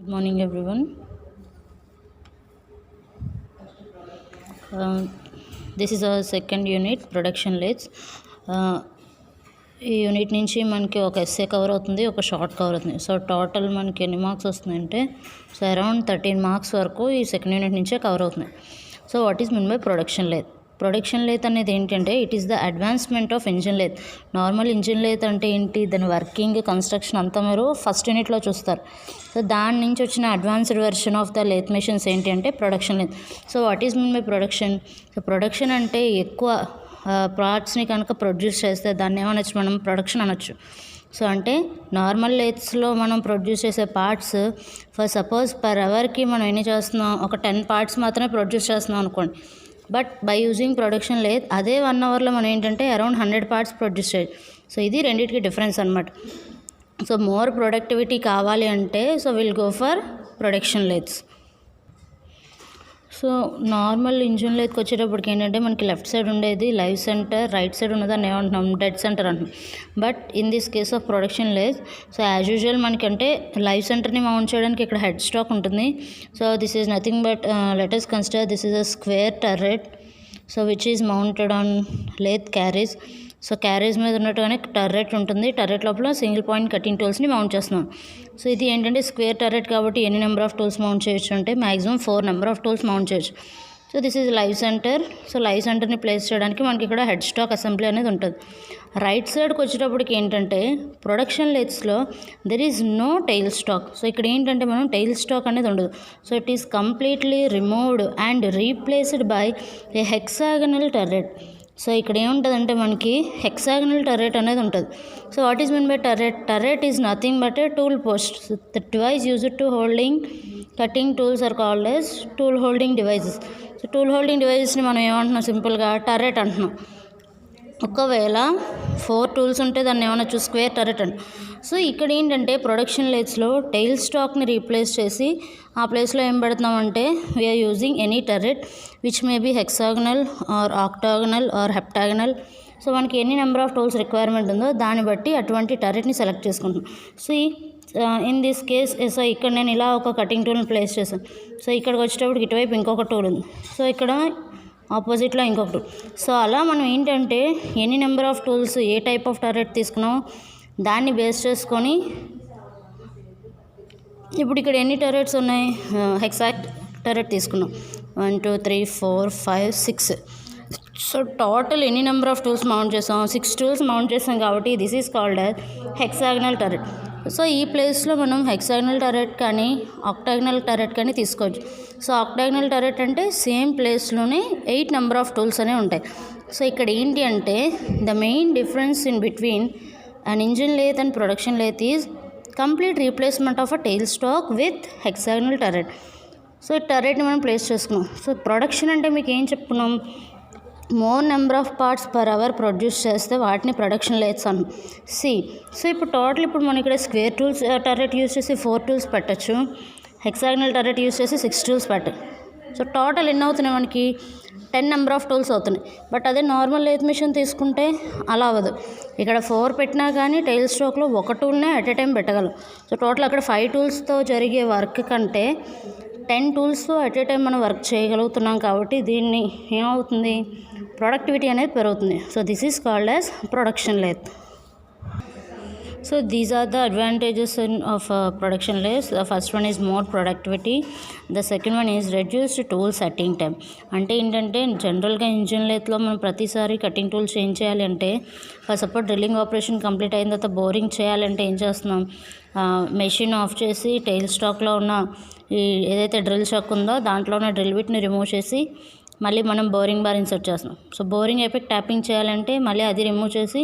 Good morning, everyone. This is our second unit, production lathes. ఈ unit నుంచి మనకి ఒక ఎస్ఏ కవర్ అవుతుంది, ఒక షార్ట్ కవర్ అవుతుంది. సో టోటల్ మనకి ఎన్ని మార్క్స్ వస్తున్నాయంటే అరౌండ్ 13 మార్క్స్ వరకు ఈ సెకండ్ యూనిట్ నుంచే కవర్ అవుతున్నాయి. So what is mean by production lathe? Production lathe అనేది ఏంటంటే it is the advancement of engine lathe. Normal engine lathe అంటే ఏంటి, దాని వర్కింగ్, కన్స్ట్రక్షన్ అంతా మీరు ఫస్ట్ యూనిట్లో చూస్తారు. సో దాని నుంచి వచ్చిన advanced version of the lathe machines ఏంటి అంటే production lathe. So what is mean by production? So production అంటే ఎక్కువ పార్ట్స్ని కనుక ప్రొడ్యూస్ చేస్తే దాన్ని ఏమనొచ్చు, మనం ప్రొడక్షన్ అనొచ్చు. సో అంటే నార్మల్ లేత్స్లో మనం ప్రొడ్యూస్ చేసే పార్ట్స్ ఫర్ సపోజ్ పర్ అవర్కి మనం ఎన్ని చేస్తున్నాం, ఒక 10 పార్ట్స్ మాత్రమే ప్రొడ్యూస్ చేస్తున్నాం అనుకోండి. But by using production lathe అదే 1 అవర్లో మనం ఏంటంటే అరౌండ్ 100 పార్ట్స్ ప్రొడ్యూస్ చేయాలి. సో ఇది రెండింటికి డిఫరెన్స్ అనమాట. సో మోర్ ప్రొడక్టివిటీ కావాలి అంటే so will go for production lathes. So normal engine లేత్కి వచ్చేటప్పటికి ఏంటంటే మనకి లెఫ్ట్ సైడ్ ఉండేది లైవ్ సెంటర్, రైట్ సైడ్ ఉన్నదాన్ని ఏమంటున్నాం, డెడ్ సెంటర్ అంటున్నాం. But in this case of production lathe so as usual మనకంటే లైవ్ సెంటర్ని మౌంట్ చేయడానికి ఇక్కడ హెడ్ స్టాక్ ఉంటుంది. So this is nothing but let us consider this is a square turret so which is mounted on lathe carriage. So carriage మీద ఉన్నట్టుగానే turret ఉంటుంది. Turret లోపల single point cutting టూల్స్ని mount చేస్తున్నాం. So ఇది ఏంటంటే square turret కాబట్టి ఎన్ని number of tools mount చేయొచ్చు అంటే maximum 4 number of tools mount చేయొచ్చు. So this is live centre. So live సెంటర్ని ప్లేస్ చేయడానికి మనకి ఇక్కడ హెడ్ స్టాక్ అసెంబ్లీ అనేది ఉంటుంది. రైట్ సైడ్కి వచ్చేటప్పటికి ఏంటంటే ప్రొడక్షన్ లేత్స్లో there is no tail stock. So ఇక్కడ ఏంటంటే మనం టైల్ స్టాక్ అనేది ఉండదు. So it is completely removed and replaced by a hexagonal turret. So ఇక్కడ ఏముంటుందంటే మనకి హెక్సాగనల్ టర్రెట్ అనేది ఉంటుంది. So what is mean by turret? Turret is nothing but a tool post. The device used to holding cutting tools are called as tool holding devices. So tool holding డివైజెస్ని మనం ఏమంటున్నాం, సింపుల్గా turret అంటున్నాం. ఒకవేళ 4 tools ఉంటే దాన్ని ఏమనొచ్చు, square turret అంట. సో ఇక్కడ ఏంటంటే ప్రొడక్షన్ లేత్స్లో టైల్ స్టాక్ని రీప్లేస్ చేసి ఆ ప్లేస్లో ఏం పెడుతున్నామంటే we are using any turret which may be hexagonal or octagonal or heptagonal. So మనకి ఎన్ని నెంబర్ ఆఫ్ టూల్స్ రిక్వైర్మెంట్ ఉందో దాన్ని బట్టి అటువంటి టర్రెట్ని సెలెక్ట్ చేసుకుంటున్నాం. So in this case so ఇక్కడ నేను ఇలా ఒక కటింగ్ టూల్ని ప్లేస్ చేశాను. సో ఇక్కడికి వచ్చేటప్పటికి ఇటువైపు ఇంకొక టూల్ ఉంది. సో ఇక్కడ ఆపోజిట్లో ఇంకొక టూల్. సో అలా మనం ఏంటంటే ఎన్ని number of tools, A type of turret తీసుకున్నామో దాన్ని బేస్ చేసుకొని ఇప్పుడు ఇక్కడ ఎన్ని టర్రెట్స్ ఉన్నాయి, హెక్సాక్ టర్రెట్ తీసుకున్నాం 1 2 3 4 5 6. సో టోటల్ ఎన్ని నెంబర్ ఆఫ్ టూల్స్ మౌంట్ చేసాం, 6 టూల్స్ మౌంట్ చేసాం కాబట్టి this is called as hexagonal turret. So ఈ ప్లేస్లో మనం హెక్సాగనల్ టర్రెట్ కానీ ఆక్టాగనల్ టర్రెట్ కానీ తీసుకోవచ్చు. సో ఆక్టాగనల్ టర్రెట్ అంటే సేమ్ ప్లేస్లోనే 8 నెంబర్ ఆఫ్ టూల్స్ అనేవి ఉంటాయి. సో ఇక్కడ ఏంటి అంటే the main difference in between an engine lathe and production lathe is complete replacement of a tile stock with hexagonal turret. So ఈ టర్రెట్ని మనం ప్లేస్ చేసుకున్నాం. సో ప్రొడక్షన్ అంటే మీకు ఏం చెప్పుకున్నాం, more number of parts per hour produce చేస్తే వాటిని production lathes అన్నాం. సో ఇప్పుడు టోటల్ ఇప్పుడు మనం ఇక్కడ స్క్వేర్ టూల్స్ టర్రెట్ యూస్ చేసి 4 టూల్స్ పెట్టచ్చు, హెక్సాగనల్ టర్రెట్ యూస్ చేసి 6 టూల్స్ పెట్టచ్చు. సో టోటల్ ఎన్ని అవుతున్నాయి మనకి 10 నెంబర్ ఆఫ్ టూల్స్ అవుతున్నాయి. బట్ అదే నార్మల్ లేత్ మిషన్ తీసుకుంటే అలా అవ్వదు. ఇక్కడ 4 పెట్టినా కానీ టైల్ స్టాక్లో ఒక టూల్నే అట్ ఏ టైం పెట్టగలం. సో టోటల్ అక్కడ 5 టూల్స్తో జరిగే వర్క్ కంటే 10 టూల్స్తో అట్ ఏ టైం మనం వర్క్ చేయగలుగుతున్నాం కాబట్టి దీన్ని ఏమవుతుంది, ప్రొడక్టివిటీ అనేది పెరుగుతుంది. So this is called as production lathe. So these are the advantages of production lathes. The first one is more productivity. The second one is reduced tool setting time. అంటే ఏంటంటే జనరల్గా engine లేత్లో మనం ప్రతిసారి cutting tools ఏం చేయాలి అంటే first suppose drilling operation complete అయిన తర్వాత బోరింగ్ చేయాలంటే ఏం చేస్తున్నాం, మెషిన్ ఆఫ్ చేసి టైల్ స్టాక్లో ఉన్న ఈ ఏదైతే డ్రిల్ షాక్ ఉందో దాంట్లో ఉన్న డ్రిల్ బిట్ని రిమూవ్ చేసి మళ్ళీ మనం బోరింగ్ బార్ ఇన్సర్ట్ చేస్తున్నాం. సో బోరింగ్ అయిపోయి ట్యాపింగ్ చేయాలంటే మళ్ళీ అది రిమూవ్ చేసి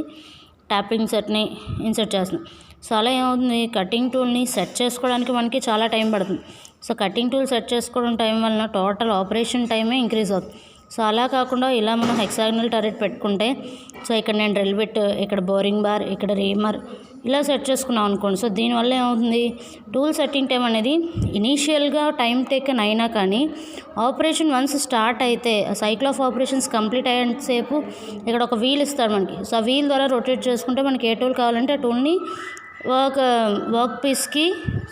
ట్యాపింగ్ సెట్ని ఇన్సర్ట్ చేస్తున్నాం. సో అలా ఏమవుతుంది, కటింగ్ టూల్ని సెట్ చేసుకోవడానికి మనకి చాలా టైం పడుతుంది. సో కటింగ్ టూల్ సెట్ చేసుకోవడం టైం వలన టోటల్ ఆపరేషన్ టైమే ఇంక్రీజ్ అవుతుంది. సో అలా కాకుండా ఇలా మనం హెక్సాగనల్ టర్రెట్ పెట్టుకుంటే సో ఇక్కడ నేను డ్రిల్ బిట్, ఇక్కడ బోరింగ్ బార్, ఇక్కడ రీమర్ ఇలా సెట్ చేసుకున్నాం అనుకోండి. సో దీనివల్ల ఏమవుతుంది, టూల్ సెట్టింగ్ టైం అనేది ఇనీషియల్గా టైం టేకన్ అయినా కానీ ఆపరేషన్ వన్స్ స్టార్ట్ అయితే సైకిల్ ఆఫ్ ఆపరేషన్స్ కంప్లీట్ అయ్యేంతసేపు ఇక్కడ ఒక వీల్ ఇస్తాడు మనకి. సో ఆ వీల్ ద్వారా రొటేట్ చేసుకుంటే మనకి ఏ టూల్ కావాలంటే ఆ టూల్ని వర్క్ పీస్కి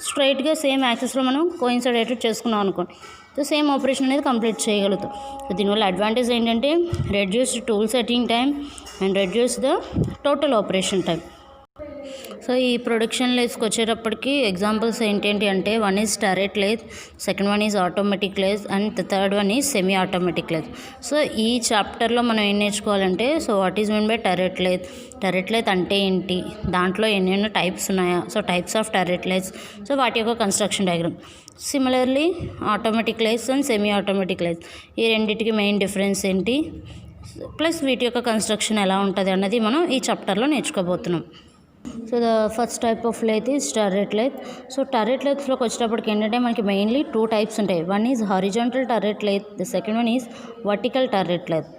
స్ట్రైట్గా సేమ్ యాక్సెస్లో మనం కోయిన్సైడేటెడ్ చేసుకున్నాం అనుకోండి, సో సేమ్ ఆపరేషన్ అనేది కంప్లీట్ చేయగలుగుతాం. సో దీనివల్ల అడ్వాంటేజ్ ఏంటంటే reduced tool setting time and reduce the total operation time. So ఈ ప్రొడక్షన్ లేత్స్కి వచ్చేటప్పటికి ఎగ్జాంపుల్స్ ఏంటంటే అంటే one is turret lathe, second one is automatic lathe and the third one is semi automatic lathe. So ఈ చాప్టర్లో మనం ఏం నేర్చుకోవాలంటే so what is mean by turret lathe, turret lathe అంటే ఏంటి, దాంట్లో ఎన్నెన్నో టైప్స్ ఉన్నాయా, so types of turret lathes, so వాటి యొక్క construction diagram. Similarly automatic lathes and semi automatic lathes, ఈ రెండింటికి మెయిన్ డిఫరెన్స్ ఏంటి, ప్లస్ వీటి యొక్క కన్స్ట్రక్షన్ ఎలా ఉంటుంది అన్నది మనం ఈ చాప్టర్లో నేర్చుకోబోతున్నాం. So the first type of lathe is turret lathe. So turret లేత్స్లోకి వచ్చేటప్పటికి ఏంటంటే మనకి మెయిన్లీ 2 టైప్స్ ఉంటాయి. One is horizontal turret lathe, the second one is vertical turret lathe.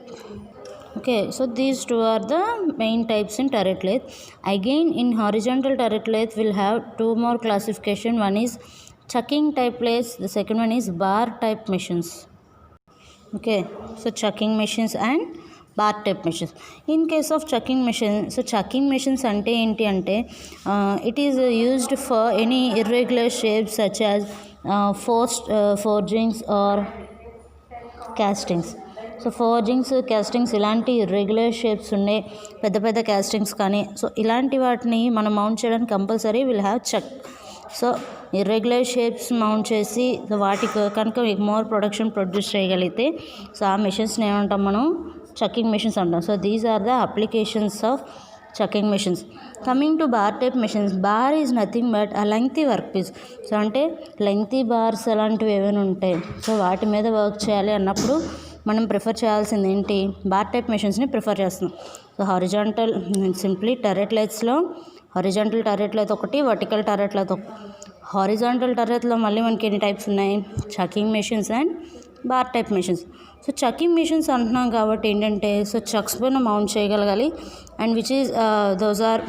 Okay, so these 2 are the main types in turret lathe. Again in horizontal turret lathe we'll have 2 more classification. One is chucking type lathes, the second one is bar type machines. Okay, so chucking machines and bar type machines. In case of chucking machine, so chucking machines అంటే ఏంటి అంటే it is used for any irregular shapes such as forgings or castings. So forgings, castings ఇలాంటి irregular shapes ఉండే పెద్ద పెద్ద castings కానీ, so ఇలాంటి వాటిని మనం మౌంట్ చేయడానికి compulsory will have chuck. So irregular shapes mount చేసి వాటికి కనుక మోర్ ప్రొడ్యూస్ చేయగలిగితే సో ఆ మెషిన్స్ని ఏమంటాం మనం, చకింగ్ మెషిన్స్ అంటాం. So these are the applications of chucking machines. Coming to bar type machines, bar is nothing but a lengthy work piece. So అంటే లెంగ్తీ బార్స్ అలాంటివి ఏమైనా ఉంటాయి, సో వాటి మీద వర్క్ చేయాలి అన్నప్పుడు మనం ప్రిఫర్ చేయాల్సింది ఏంటి, బార్ టైప్ మెషిన్స్ని ప్రిఫర్ చేస్తున్నాం. సో హారిజాంటల్ సింప్లీ టర్రెట్ లైట్స్లో హారిజాంటల్ టర్రెట్ లైట్ ఒకటి, వర్టికల్ టర్రెట్ లైట్ ఒకటి. హారిజాంటల్ టర్రెట్లో మళ్ళీ మనకి ఎన్ని టైప్స్ ఉన్నాయి, chucking machines and bar type machines. So chucking machines అంటున్నాం కాబట్టి ఏంటంటే సో చక్స్ పైన మౌంట్ చేయగలగాలి and which is those are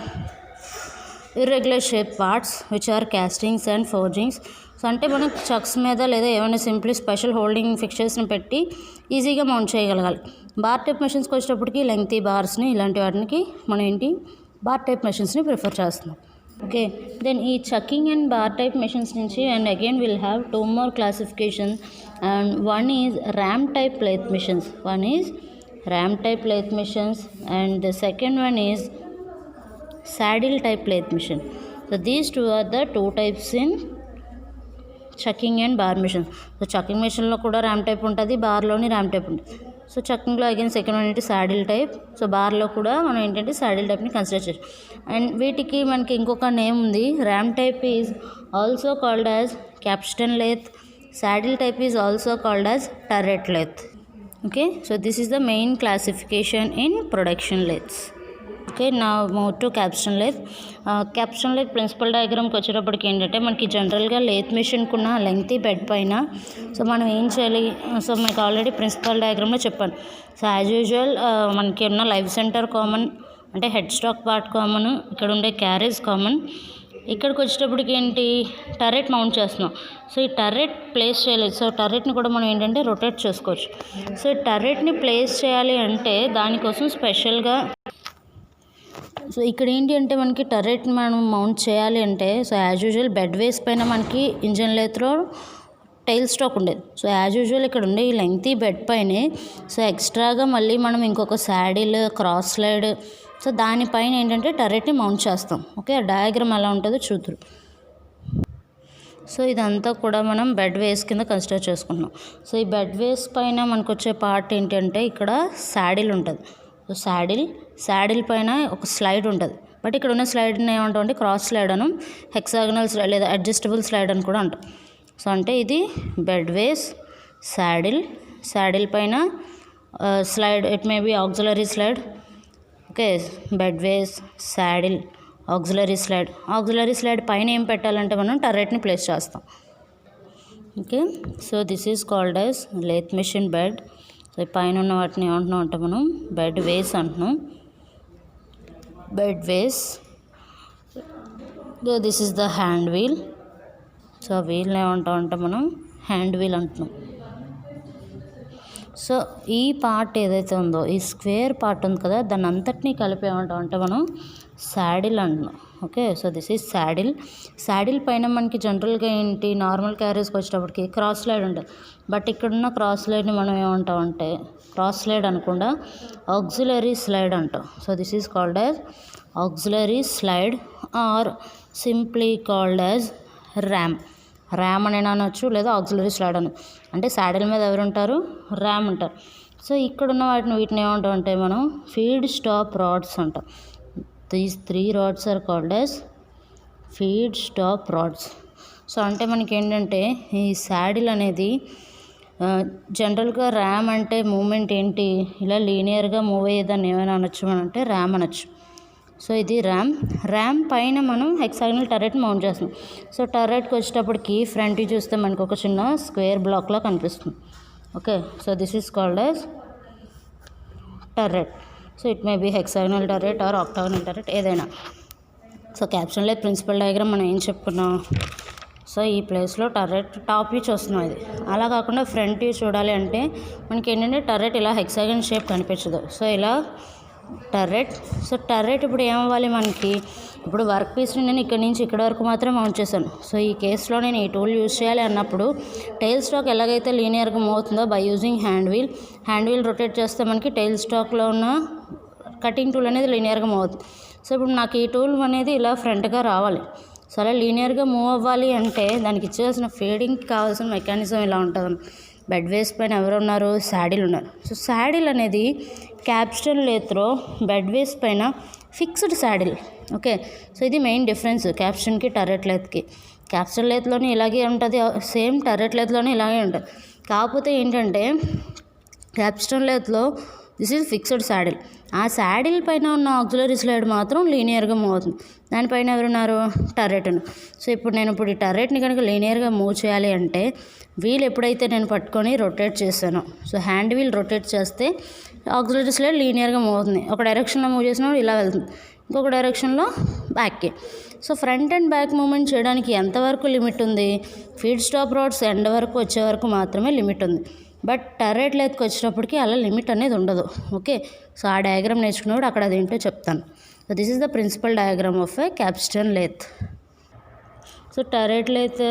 irregular shape parts which are castings and forgings. So అంటే మనం చక్స్ మీద లేదా ఏమైనా సింప్లీ స్పెషల్ హోల్డింగ్ ఫిక్చర్స్ని పెట్టి ఈజీగా మౌంట్ చేయగలగాలి. బార్ టైప్ మెషిన్స్కి వచ్చేటప్పటికి లెంగ్తీ బార్స్ని ఇలాంటి వాటికి మనం ఏంటి బార్ టైప్ మెషిన్స్ని ప్రిఫర్ చేస్తున్నాం. ఓకే, దెన్ ఈ chucking and bar type machines నుంచి and again will have 2 more classifications and one is ram type lathe machines. One is ram type lathe machines and the second one is saddle type lathe machine. So these 2 are the 2 types in chucking and bar machines. So chucking మెషిన్లో కూడా ram type ఉంటుంది, బార్లోని ram type ఉంటుంది. So చకింగ్లో again second one ఏంటి saddle type. So బార్లో కూడా మనం ఏంటంటే సాడిల్ టైప్ని కన్సిడర్ చేస్తాం. అండ్ వీటికి మనకి ఇంకొక నేమ్ ఉంది, ram type is also called as capstan lathe, saddle type is also called as turret lathe. Okay, so this is the main classification in production lathes. Okay, నా move to capstan lathe. Capstan lathe principle డయాగ్రామ్కి వచ్చేటప్పటికి ఏంటంటే మనకి జనరల్గా lathe మెషిన్కి ఉన్న lengthy bed పైన so మనం ఏం చేయాలి, సో మీకు ఆల్రెడీ ప్రిన్సిపల్ డయాగ్రామ్లో చెప్పాను. సో యాజ్ యూజువల్ మనకి ఉన్న లైవ్ సెంటర్ కామన్, అంటే హెడ్ స్టాక్ పార్ట్ కామన్, ఇక్కడ ఉండే క్యారేజ్ కామన్. ఇక్కడికి వచ్చేటప్పటికి ఏంటి టర్రెట్ మౌంట్ చేస్తున్నాం. సో ఈ టర్రెట్ ప్లేస్ చేయలేదు, సో టర్రెట్ని కూడా మనం ఏంటంటే రొటేట్ చేసుకోవచ్చు. సో ఈ టర్రెట్ని ప్లేస్ చేయాలి అంటే దానికోసం స్పెషల్గా సో ఇక్కడ ఏంటి అంటే మనకి టర్రెట్ని మనం మౌంట్ చేయాలి అంటే so as usual bed ways పైన మనకి ఇంజన్ లేత్లో టైల్ స్టాక్ ఉండేది. సో యాజ్ యూజువల్ ఇక్కడ ఉండే ఈ లెంగ్తీ బెడ్ పైనే సో ఎక్స్ట్రాగా మళ్ళీ మనం ఇంకొక శాడిల్, క్రాస్ స్లైడ్, సో దానిపైన ఏంటంటే టర్రెట్ని మౌంట్ చేస్తాం. ఓకే, ఆ డయాగ్రామ్ ఎలా ఉంటుందో చూద్దాం. సో ఇదంతా కూడా మనం బెడ్ వేస్ కింద కన్సిడర్ చేసుకుంటున్నాం. సో ఈ బెడ్ వేస్ పైన మనకు వచ్చే పార్ట్ ఏంటంటే ఇక్కడ శాడిల్ ఉంటుంది. సో శాడిల్ పైన ఒక స్లైడ్ ఉంటుంది, బట్ ఇక్కడ ఉన్న స్లైడ్ని ఏమంటామంటే క్రాస్ స్లైడ్ అను, హెక్సాగనల్ స్లైడ్ లేదా అడ్జస్టబుల్ స్లైడ్ అని కూడా అంటాం. సో అంటే ఇది బెడ్ వేస్, శాడిల్ పైన slide, it may be auxiliary slide. Okay, bed ways, saddle, auxiliary slide పైన ఏం పెట్టాలంటే మనం టర్రెట్ని ప్లేస్ చేస్తాం. Okay, so this is called as lathe machine bed. So పైన ఉన్న వాటిని ఏమంటున్నాం అంటే మనం బెడ్ వేస్ అంటున్నాం. Bed ways, this is the hand wheel. So వీల్ని ఏమంటాం అంటే మనం హ్యాండ్ వీల్ అంటున్నాం. సో ఈ పార్ట్ ఏదైతే ఉందో ఈ స్క్వేర్ పార్ట్ ఉంది కదా, దాన్ని అంతటినీ కలిపి ఏమంటాం అంటే మనం శాడిల్ అంటున్నాం. Okay. So this is saddle పైన మనకి జనరల్గా ఏంటి నార్మల్ క్యారేజ్కి వచ్చేటప్పటికి క్రాస్ స్లైడ్ ఉంటుంది. బట్ ఇక్కడున్న క్రాస్ స్లైడ్ని మనం ఏమంటామంటే క్రాస్ స్లైడ్ అనకుండా ఆక్సిలరీ స్లైడ్ అంటాం. So this is called as auxiliary slide or simply called as ram అని అనొచ్చు, లేదా ఆక్సిలరీ స్లైడ్ అని. అంటే శాడిల్ మీద ఎవరు ఉంటారు? ర్యామ్ ఉంటారు. సో ఇక్కడున్న వీటిని ఏమంటాం అంటే మనం ఫీడ్ స్టాప్ రాడ్స్ అంటాం. These 3 rods are called as feed stop rods. So అంటే మనకి ఏంటంటే ఈ శాడిల్ అనేది జనరల్గా ర్యామ్ అంటే మూమెంట్ ఏంటి, ఇలా లీనియర్గా మూవ్ అయ్యేదాన్ని ఏమైనా అనొచ్చు మనం అంటే ర్యామ్ అనొచ్చు. సో ఇది ర్యామ్ పైన మనం హెక్సాగనల్ టర్రెట్ మౌంట్ చేస్తున్నాం. సో టర్రెట్కి వచ్చేటప్పటికి ఫ్రంట్కి చూస్తే మనకు ఒక చిన్న స్క్వేర్ బ్లాక్లా కనిపిస్తుంది. Okay. So this is called as turret. So it may be hexagonal turret or octagonal turret ఏదైనా. సో క్యాప్షన్లో ప్రిన్సిపల్ డయాగ్రామ్ మనం ఏం చెప్పుకున్నాం? సో ఈ ప్లేస్లో టర్రెట్ టాప్ వ్యూ చూస్తున్నాం. ఇది అలా కాకుండా ఫ్రంట్ వ్యూ చూడాలి అంటే మనకి ఏంటంటే టర్రెట్ ఇలా హెక్సాగన్ షేప్ కనిపించదు. సో ఇలా టర్రెట్. సో టర్రెట్ ఇప్పుడు ఏమవ్వాలి మనకి, ఇప్పుడు వర్క్ పీస్ని నేను ఇక్కడ నుంచి ఇక్కడ వరకు మాత్రం మౌంట్ చేశాను. సో ఈ కేసులో నేను ఈ టూల్ యూజ్ చేయాలి అన్నప్పుడు టైల్ స్టాక్ ఎలాగైతే లీనియర్గా మూవ్ అవుతుందో by using hand wheel rotate చేస్తే మనకి టైల్ స్టాక్లో ఉన్న కటింగ్ టూల్ అనేది లీనియర్గా మూవ్ అవుతుంది. సో ఇప్పుడు నాకు ఈ టూల్ అనేది ఇలా ఫ్రంట్గా రావాలి. సో అలా లీనియర్గా మూవ్ అవ్వాలి అంటే దానికి ఇచ్చేసిన ఫీడింగ్కి కావాల్సిన మెకానిజం ఇలా ఉంటుంది. బెడ్ వేస్ పైన ఎవరు ఉన్నారు? శాడిల్ ఉన్నారు. సో శాడిల్ అనేది క్యాప్స్టన్ లేత్లో బెడ్ వేస్ పైన ఫిక్స్డ్ శాడిల్. ఓకే. సో ఇది మెయిన్ డిఫరెన్స్ క్యాప్స్టన్కి టర్రెట్ లేత్కి. క్యాప్స్టన్ లేత్లోనే ఇలాగే ఉంటుంది, సేమ్ టర్రెట్ లేత్లోనే ఇలాగే ఉంటుంది. కాకపోతే ఏంటంటే క్యాప్స్టన్ లేత్లో దిస్ ఈజ్ ఫిక్స్డ్ శాడిల్. ఆ శాడిల్ పైన ఉన్న ఆక్సిలరీ స్లైడ్ మాత్రం లీనియర్గా మూవ్ అవుతుంది. దానిపైన ఎవరున్నారు? టర్రెట్. సో ఇప్పుడు నేను ఈ టర్రెట్ని కనుక లీనియర్గా మూవ్ చేయాలి అంటే వీల్ ఎప్పుడైతే నేను పట్టుకొని రొటేట్ చేశానో, సో హ్యాండ్ వీల్ రొటేట్ చేస్తే ఆక్సిలరీ స్లైడ్ లీనియర్గా మూవ్ అవుతుంది. ఒక డైరెక్షన్లో మూవ్ చేసినప్పుడు ఇలా వెళ్తుంది, ఇంకొక డైరెక్షన్లో బ్యాక్కి. So front and back movement చేయడానికి ఎంతవరకు లిమిట్ ఉంది? ఫీడ్ స్టాప్ రాడ్స్ ఎండ్ వరకు వచ్చే వరకు మాత్రమే లిమిట్ ఉంది. బట్ టర్రెట్ లేత్కి వచ్చేటప్పటికి అలా లిమిట్ అనేది ఉండదు. ఓకే. సో ఆ డయాగ్రామ్ నేర్చుకున్నప్పుడు అక్కడ అదేంటో చెప్తాను. So this is the principal diagram of a capstan lathe. So turret lathe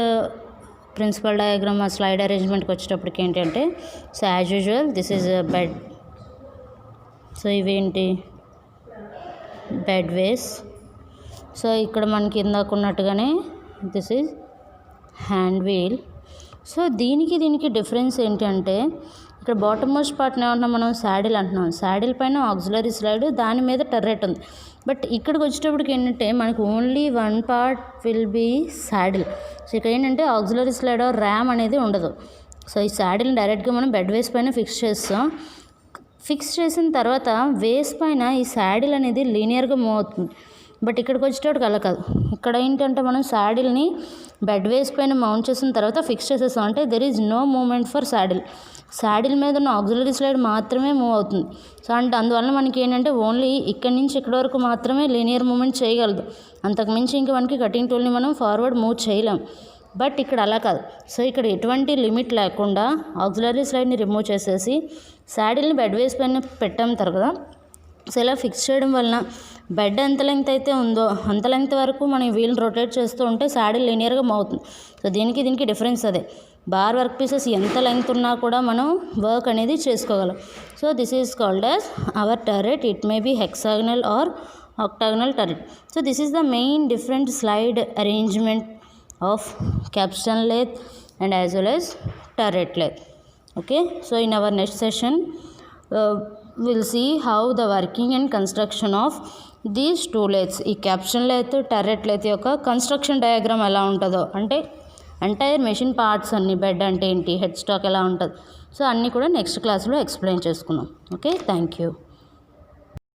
principal diagram ఆ స్లైడ్ అరేంజ్మెంట్కి వచ్చేటప్పటికి ఏంటంటే, so as usual this is bed. So ఇవేంటి? Bed ways. సో ఇక్కడ మనకి ఇందాక ఉన్నట్టుగానే this is hand wheel. So దీనికి డిఫరెన్స్ ఏంటి అంటే ఇక్కడ బాటమ్ మోస్ట్ పార్ట్ని ఏమంటున్నాం మనం? శాడిల్ అంటున్నాం. శాడిల్ పైన ఆక్సిలరీ స్లైడ్, దాని మీద టర్రెట్ ఉంది. బట్ ఇక్కడికి వచ్చేటప్పటికి ఏంటంటే మనకు only one part will be saddle. So ఇక్కడ ఏంటంటే ఆక్సిలరీ స్లైడ్ ఆర్ ర్యామ్ అనేది ఉండదు. సో ఈ శాడిల్ని డైరెక్ట్గా మనం బెడ్ వేస్ పైన ఫిక్స్ చేస్తాం. ఫిక్స్ చేసిన తర్వాత వేస్ పైన ఈ శాడిల్ అనేది లీనియర్గా మూవ్ అవుతుంది. బట్ ఇక్కడికి వచ్చేటప్పుడు అలా కాదు. ఇక్కడ ఏంటంటే మనం శాడిల్ని బెడ్ వేస్ పైన మౌంట్ చేసిన తర్వాత ఫిక్స్ చేసేస్తాం. అంటే there is no movement for saddle మీద ఉన్న ఆక్సిలరీ స్లైడ్ మాత్రమే మూవ్ అవుతుంది. సో అంటే అందువల్ల మనకి ఏంటంటే ఓన్లీ ఇక్కడి నుంచి ఇక్కడ వరకు మాత్రమే లీనియర్ మూమెంట్ చేయగలదు. అంతకుమించి ఇంక మనకి కటింగ్ టూల్ని మనం ఫార్వర్డ్ మూవ్ చేయలేం. బట్ ఇక్కడ అలా కాదు. సో ఇక్కడ ఎటువంటి లిమిట్ లేకుండా ఆక్సిలరీ స్లైడ్ని రిమూవ్ చేసేసి శాడిల్ని బెడ్ వేస్ పైన పెట్టాం కదా. సో ఇలా ఫిక్స్ చేయడం వలన బెడ్ ఎంత లెంగ్త్ అయితే ఉందో అంత లెంగ్త్ వరకు మనం వీల్ రొటేట్ చేస్తూ ఉంటే శాడిల్ లీనియర్గా మూవ్ అవుతుంది. సో దీనికి డిఫరెన్స్ అదే. బార్ వర్క్ పీసెస్ ఎంత లెంగ్త్ ఉన్నా కూడా మనం వర్క్ అనేది చేసుకోగలం. So this is called as our turret. It may be hexagonal or octagonal turret. So this is the main different slide arrangement of capstan lathe and as well as turret lathe. Okay, so in our next session we'll see how the working and construction of these two lathes, ఈ capstan lathe turret lathe యొక్క construction diagram ఎలా ఉంటుందో, అంటే entire machine parts అన్ని, bed అంటే ఏంటి, head stock ఎలా ఉంటుంది, సో అన్నీ కూడా నెక్స్ట్ క్లాస్లో ఎక్స్ప్లెయిన్ చేసుకుందాం. Okay, thank you.